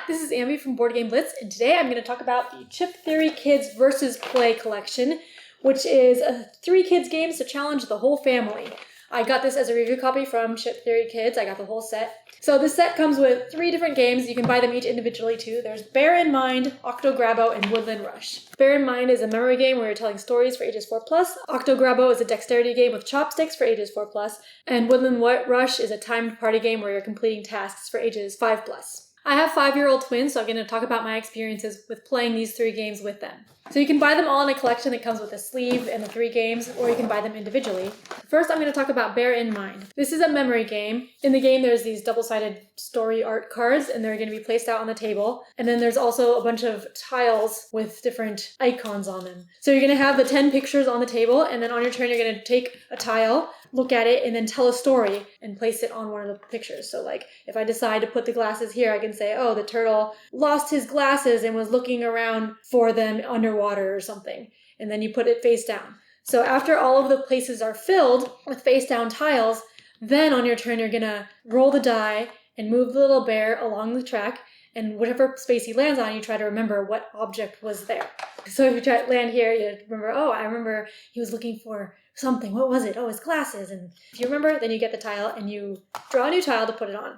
this is Ambi from Board Game Blitz, and today I'm going to talk about the Chip Theory Kids Versus Play collection, which is 3 kids games to challenge the whole family. I got this as a review copy from Chip Theory Kids. I got the whole set. So this set comes with 3 different games. You can buy them each individually too. There's Bear in Mind, Octo Grabbo, and Woodland Rush. Bear in Mind is a memory game where you're telling stories for ages 4+. Octo Grabbo is a dexterity game with chopsticks for ages 4+. And Woodland Rush is a timed party game where you're completing tasks for ages 5+. I have 5-year-old twins, so I'm going to talk about my experiences with playing these 3 games with them. So you can buy them all in a collection that comes with a sleeve and the 3 games, or you can buy them individually. First, I'm going to talk about Bear in Mind. This is a memory game. In the game, there's these double-sided story art cards, and they're going to be placed out on the table. And then there's also a bunch of tiles with different icons on them. So you're going to have the 10 pictures on the table, and then on your turn, you're going to take a tile, look at it, and then tell a story and place it on one of the pictures. So like, if I decide to put the glasses here, I can say, oh, the turtle lost his glasses and was looking around for them underwater or something. And then you put it face down. So after all of the places are filled with face down tiles, then on your turn, you're gonna roll the die and move the little bear along the track. And whatever space he lands on, you try to remember what object was there. So if you try to land here, you remember, oh, I remember he was looking for something. What was it? Oh, his glasses. And if you remember, then you get the tile and you draw a new tile to put it on.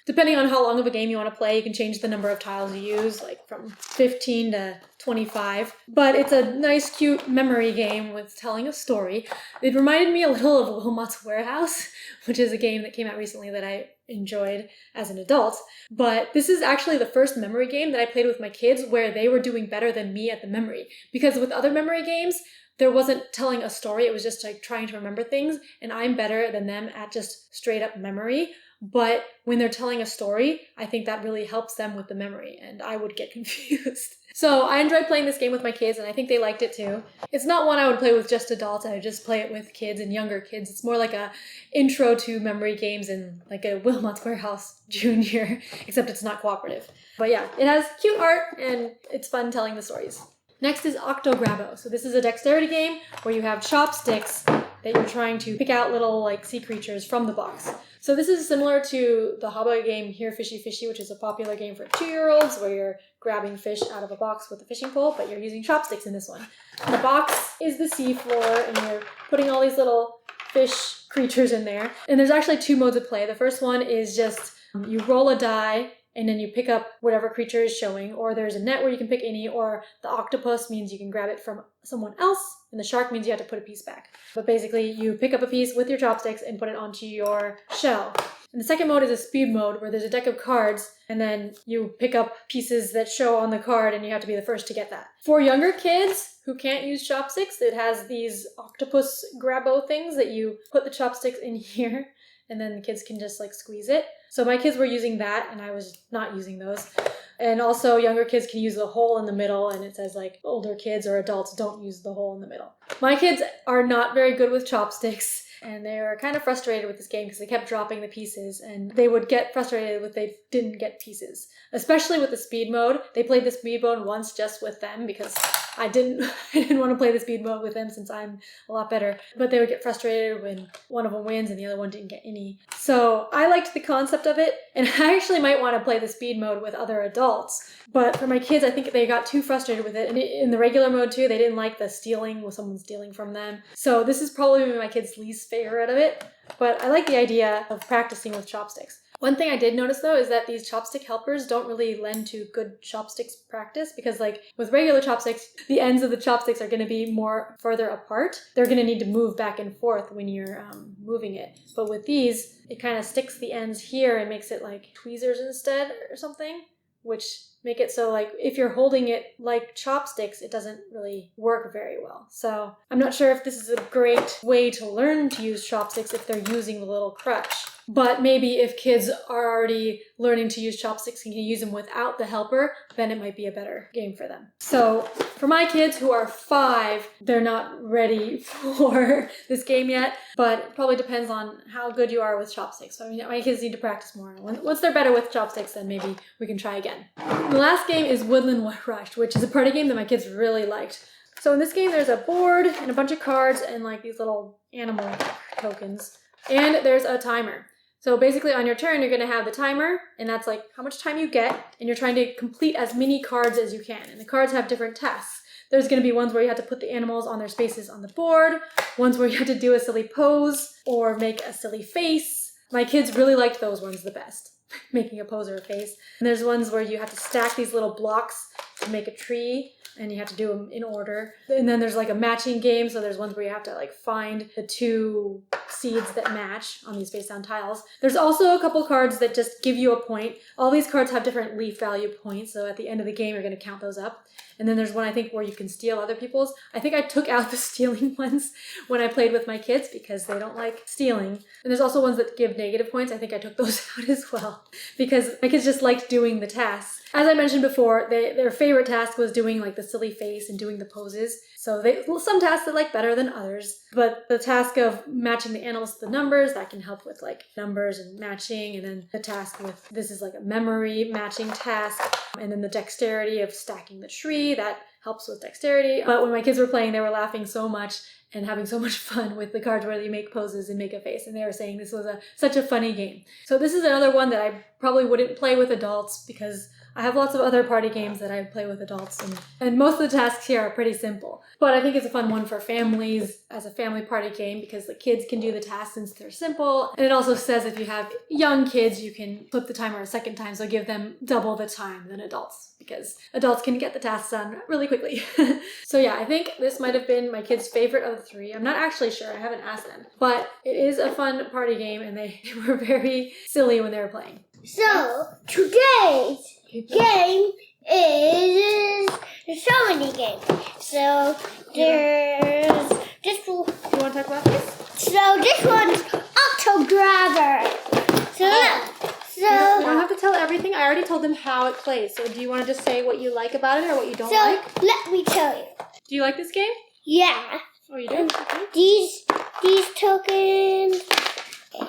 Depending on how long of a game you want to play, you can change the number of tiles you use, like from 15 to 25. But it's a nice, cute memory game with telling a story. It reminded me a little of Wilmot's Warehouse, which is a game that came out recently that I enjoyed as an adult. But this is actually the first memory game that I played with my kids where they were doing better than me at the memory. Because with other memory games, there wasn't telling a story, it was just like trying to remember things, and I'm better than them at just straight up memory. But when they're telling a story, I think that really helps them with the memory, and I would get confused. So I enjoyed playing this game with my kids, and I think they liked it too. It's not one I would play with just adults, I would just play it with kids and younger kids. It's more like a intro to memory games and like a Wilmot's Warehouse Junior, except it's not cooperative. But yeah, it has cute art, and it's fun telling the stories. Next is Octo Grabbo. So this is a dexterity game where you have chopsticks that you're trying to pick out little like sea creatures from the box. So this is similar to the hobby game Here Fishy Fishy, which is a popular game for 2-year-olds where you're grabbing fish out of a box with a fishing pole, but you're using chopsticks in this one. The box is the sea floor, and you're putting all these little fish creatures in there. And there's actually 2 modes of play. The first one is just you roll a die, and then you pick up whatever creature is showing, or there's a net where you can pick any, or the octopus means you can grab it from someone else, and the shark means you have to put a piece back. But basically, you pick up a piece with your chopsticks and put it onto your shell. And the second mode is a speed mode, where there's a deck of cards, and then you pick up pieces that show on the card, and you have to be the first to get that. For younger kids who can't use chopsticks, it has these octopus grabbo things that you put the chopsticks in here, and then the kids can just like squeeze it. So my kids were using that, and I was not using those. And also younger kids can use the hole in the middle, and it says like older kids or adults don't use the hole in the middle. My kids are not very good with chopsticks, and they were kind of frustrated with this game because they kept dropping the pieces, and they would get frustrated if they didn't get pieces. Especially with the speed mode. They played the speed mode once just with them because I didn't want to play the speed mode with them since I'm a lot better. But they would get frustrated when one of them wins and the other one didn't get any. So I liked the concept of it, and I actually might want to play the speed mode with other adults. But for my kids, I think they got too frustrated with it. And in the regular mode too, they didn't like the stealing when someone's stealing from them. So this is probably my kids' least favorite of it. But I like the idea of practicing with chopsticks. One thing I did notice though is that these chopstick helpers don't really lend to good chopsticks practice because like with regular chopsticks, the ends of the chopsticks are going to be more further apart. They're going to need to move back and forth when you're moving it. But with these, it kind of sticks the ends here and makes it like tweezers instead or something, which make it so like if you're holding it like chopsticks, it doesn't really work very well. So I'm not sure if this is a great way to learn to use chopsticks if they're using the little crutch. But maybe if kids are already learning to use chopsticks and can use them without the helper, then it might be a better game for them. So for my kids who are 5, they're not ready for this game yet, but it probably depends on how good you are with chopsticks. So I mean, my kids need to practice more. Once they're better with chopsticks, then maybe we can try again. The last game is Woodland Rush, which is a party game that my kids really liked. So in this game, there's a board and a bunch of cards and like these little animal tokens. And there's a timer. So basically on your turn, you're going to have the timer, and that's like how much time you get, and you're trying to complete as many cards as you can. And the cards have different tasks. There's going to be ones where you have to put the animals on their spaces on the board, ones where you have to do a silly pose or make a silly face. My kids really liked those ones the best, making a pose or a face. And there's ones where you have to stack these little blocks to make a tree, and you have to do them in order. And then there's like a matching game, so there's ones where you have to like find the 2 seeds that match on these face down tiles. There's also a couple cards that just give you a point. All these cards have different leaf value points, so at the end of the game you're going to count those up. And then there's one, I think, where you can steal other people's. I think I took out the stealing ones when I played with my kids because they don't like stealing. And there's also ones that give negative points. I think I took those out as well because my kids just liked doing the tasks. As I mentioned before, their favorite task was doing like the silly face and doing the poses. So some tasks they like better than others. But the task of matching the animals to the numbers, that can help with like numbers and matching. And then the task with, this is like a memory matching task. And then the dexterity of stacking the tree, that helps with dexterity. But when my kids were playing, they were laughing so much and having so much fun with the cards where you make poses and make a face. And they were saying this was such a funny game. So this is another one that I probably wouldn't play with adults because I have lots of other party games that I play with adults, and most of the tasks here are pretty simple. But I think it's a fun one for families as a family party game because the kids can do the tasks since they're simple. And it also says if you have young kids, you can flip the timer a second time, so give them double the time than adults because adults can get the tasks done really quickly. So yeah, I think this might have been my kids' favorite of the 3. I'm not actually sure, I haven't asked them. But it is a fun party game and they were very silly when they were playing. So, today's game is so many games. So, there's this one. You want to talk about this? So, this one's Octo Grabbo. So, you don't have to tell everything. I already told them how it plays. So, do you want to just say what you like about it or what you don't like? Let me tell you. Do you like this game? Yeah. Oh, you do? Okay. These tokens,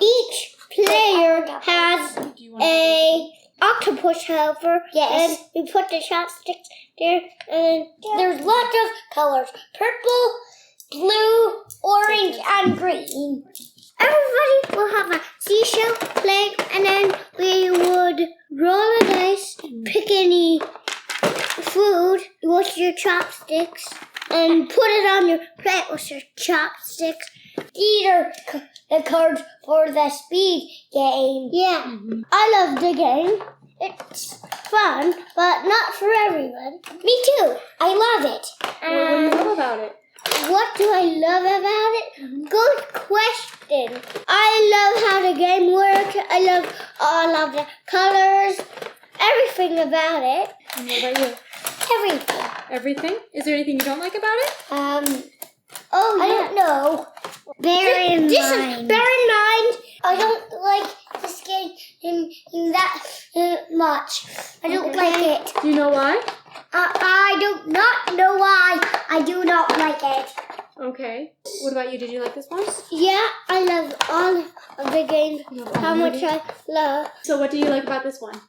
each player has a octopus helper. Yes. And we put the chopsticks there. And there's lots of colors. Purple, blue, orange, and green. Everybody will have a seashell plate, and then we would roll a dice, pick any food with your chopsticks, and put it on your plate with your chopsticks. These are the cards for the speed game. Yeah, I love the game. It's fun, but not for everyone. Me too. I love it. What do you love about it? What do I love about it? Good question. I love how the game works. I love all of the colors. Everything about it. And what about you? Everything. Everything? Is there anything you don't like about it? I don't know. Bear in mind, I don't like this game in that much. I don't like it. Do you know why? I do not know why I do not like it. Okay. What about you? Did you like this one? Yeah, I love all of the games. How much I love. So what do you like about this one?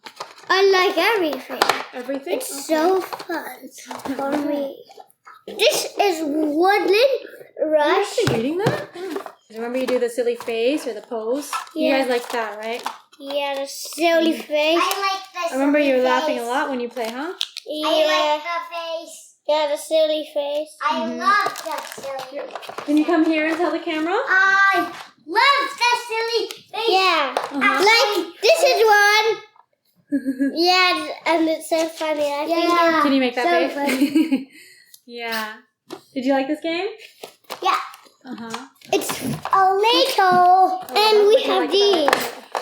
I like everything. Everything? It's so fun for me. This is Woodland Rush. Are you actually reading that? Remember you do the silly face or the pose? Yeah. You guys like that, right? Yeah, the silly face. I like the I remember you were silly laughing face. a lot when you play, huh? Yeah. I like the face. Yeah, the silly face. I love the silly face. Can you come here and tell the camera? I love the silly face. Yeah. Like, this is one. Yeah, and it's so funny. I think Yeah. Can you make that So face? Yeah. Did you like this game? Yeah. Uh-huh. it's a little. And we have these.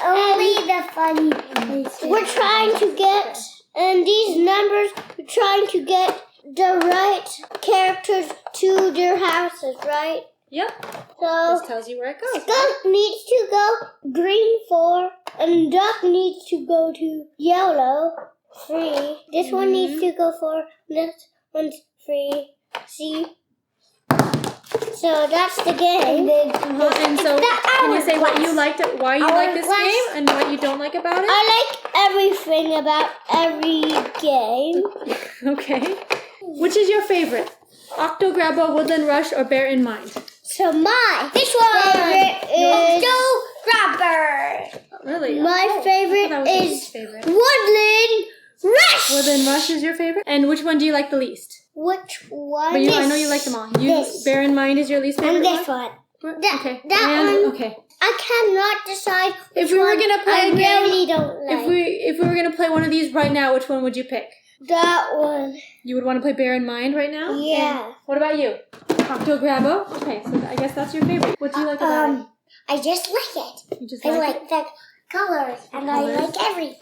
Only the funny faces. We're trying to get, and these numbers, we're trying to get the right characters to their houses, right? Yep. So, This tells you where it goes. skunk needs to go green 4, and duck needs to go to yellow 3. This one needs to go 4, this one's 3. See? So that's the game. And so, can you say what you liked, why you like this Hourglass. game, and what you don't like about it? I like everything about every game. Okay. Which is your favorite? Octo Grabbo, Woodland Rush, or Bear in Mind? So this one is Octo Grabbo. really? My Oh, favorite that was your is least favorite. Woodland Rush. Woodland Rush is your favorite? And which one do you like the least? Which one? But This. I know you like them all. You This. bear in mind is your least favorite And this one? one. Okay. that and, one- Okay. I cannot decide. If which we were one gonna play I a game, really don't like. If we were gonna play one of these right now, which one would you pick? That one. You would want to play Bear in Mind right now? Yeah. And what about you? Octo Grabbo? Okay, so I guess that's your favorite. What do you like about it? I just like it. You just I like like the colors and I colors. like everything.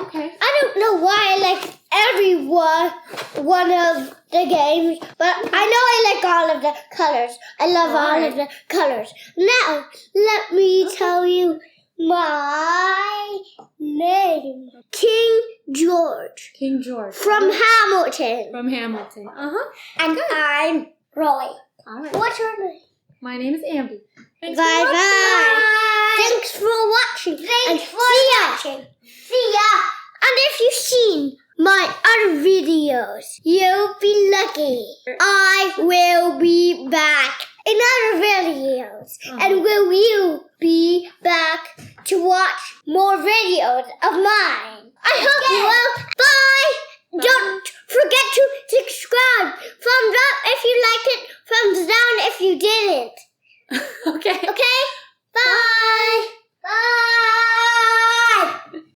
Okay. I don't know why I like every one of the games, but I know I like all of the colors. I love all of the colors. Now, let me tell you my name. King George. King George. From Hamilton. From Hamilton. Uh-huh. And I'm Roy. All right. What's your name? My name is Ambi. Thanks Bye for watching. bye. Thanks for watching. Thanks and for see ya. watching. See ya. And if you've seen my other videos, you'll be lucky. I will be back in other videos. And will you be back to watch more videos of mine? I hope you will. Bye. Don't forget to subscribe. Thumbs up if you liked it. Thumbs down if you didn't. Okay. Okay?